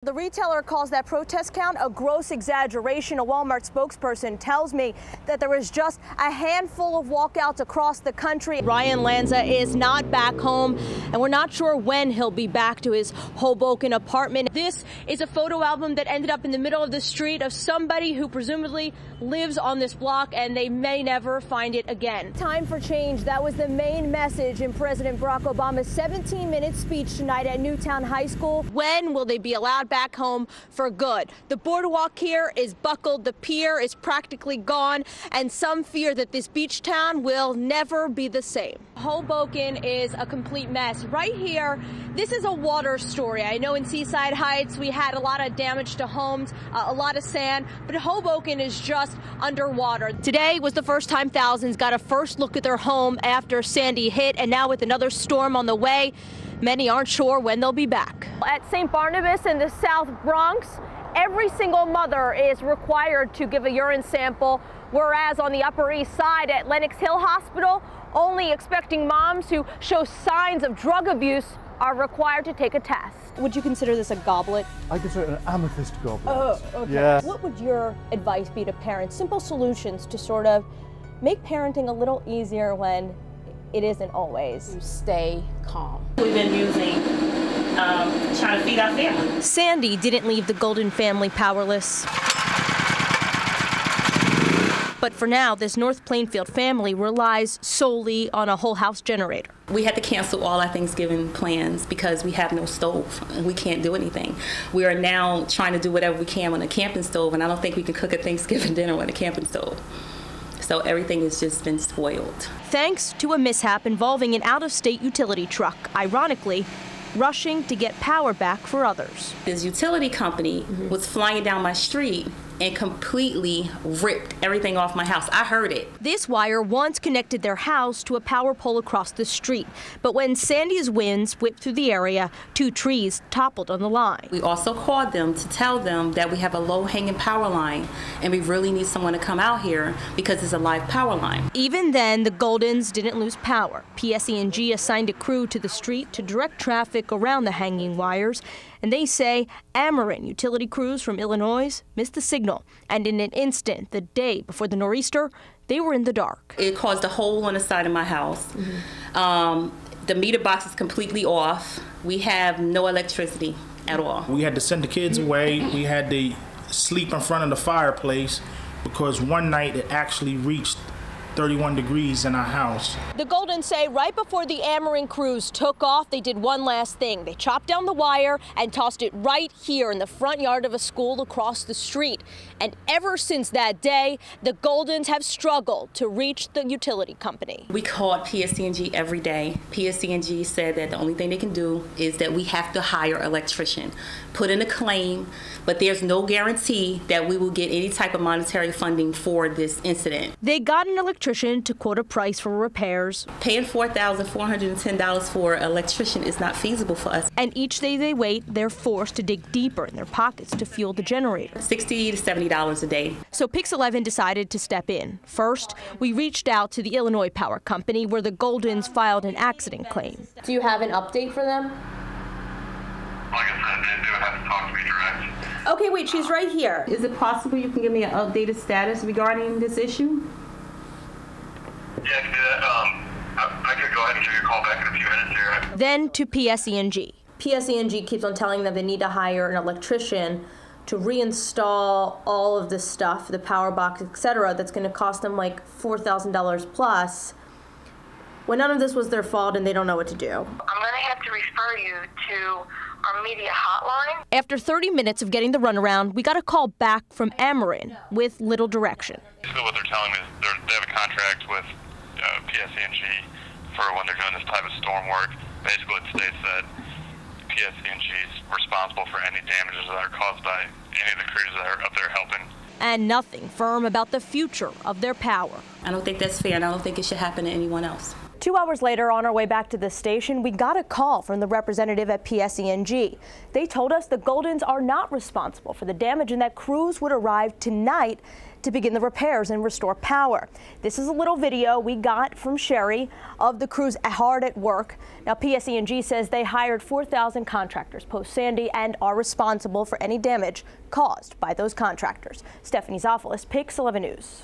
The retailer calls that protest count a gross exaggeration. A Walmart spokesperson tells me that there was just a handful of walkouts across the country. Ryan Lanza is not back home, and we're not sure when he'll be back to his Hoboken apartment. This is a photo album that ended up in the middle of the street of somebody who presumably lives on this block, and they may never find it again. Time for change. That was the main message in President Barack Obama's 17-minute speech tonight at Newtown High School. When will they be allowed back home for good? The boardwalk here is buckled, the pier is practically gone, and some fear that this beach town will never be the same. Hoboken is a complete mess. Right here, this is a water story. I know in Seaside Heights we had a lot of damage to homes, a lot of sand, but Hoboken is just underwater. Today was the first time thousands got a first look at their home after Sandy hit, and now with another storm on the way, many aren't sure when they'll be back. At St. Barnabas in the South Bronx, every single mother is required to give a urine sample, whereas on the Upper East Side at Lenox Hill Hospital, only expecting moms who show signs of drug abuse are required to take a test. Would you consider this a goblet? I consider it an amethyst goblet. Oh, okay. Yeah. What would your advice be to parents? Simple solutions to sort of make parenting a little easier when it isn't always. Stay calm. We've been using, trying to feed our family. Sandy didn't leave the Golden family powerless. But for now, this North Plainfield family relies solely on a whole house generator. We had to cancel all our Thanksgiving plans because we have no stove and we can't do anything. We are now trying to do whatever we can on a camping stove, and I don't think we can cook a Thanksgiving dinner with a camping stove. So everything has just been spoiled. Thanks to a mishap involving an out-of-state utility truck, ironically, rushing to get power back for others. This utility company was flying down my street and completely ripped everything off my house. I heard it. This wire once connected their house to a power pole across the street. But when Sandy's winds whipped through the area, 2 trees toppled on the line. We also called them to tell them that we have a low-hanging power line and we really need someone to come out here because it's a live power line. Even then, the Goldens didn't lose power. PSE&G assigned a crew to the street to direct traffic around the hanging wires. And they say Ameren utility crews from Illinois missed the signal. And in an instant, the day before the nor'easter, they were in the dark. It caused a hole on the side of my house. The meter box is completely off. We have no electricity at all. We had to send the kids away. We had to sleep in front of the fireplace because one night it actually reached 31 degrees in our house. The Goldens say right before the Ameren crews took off, they did one last thing. They chopped down the wire and tossed it right here in the front yard of a school across the street. And ever since that day, the Goldens have struggled to reach the utility company. We called PSE&G every day. PSE&G said that the only thing they can do is that we have to hire an electrician, put in a claim, but there's no guarantee that we will get any type of monetary funding for this incident. They got an electrician to quote a price for repairs. Paying $4,410 for an electrician is not feasible for us. And each day they wait, they're forced to dig deeper in their pockets to fuel the generator. $60 to $70 a day. So Pix 11 decided to step in. First, we reached out to the Illinois Power Company, where the Goldens filed an accident claim. Do you have an update for them? Like I said, they do have to talk to me direct. Okay, wait, she's right here. Is it possible you can give me an updated status regarding this issue? Yeah, I can do that. I could go ahead and give you a call back in a few minutes here. Then to PSE&G. PSE&G keeps on telling them they need to hire an electrician to reinstall all of this stuff, the power box, etc. That's going to cost them like $4,000 plus, when none of this was their fault and they don't know what to do. I'm going to have to refer you to our media hotline. After 30 minutes of getting the runaround, we got a call back from Ameren with little direction. Basically what they're telling me is they have a contract with PSE&G for when they're doing this type of storm work. Basically it states that PSE&G is responsible for any damages that are caused by any of the crews that are up there helping. And nothing firm about the future of their power. I don't think that's fair, and I don't think it should happen to anyone else. 2 hours later, on our way back to the station, we got a call from the representative at PSE&G. They told us the Goldens are not responsible for the damage and that crews would arrive tonight to begin the repairs and restore power. This is a little video we got from Sherry of the crews hard at work. Now, PSE&G says they hired 4,000 contractors post-Sandy and are responsible for any damage caused by those contractors. Stephanie Tsoflias, Pix 11 News.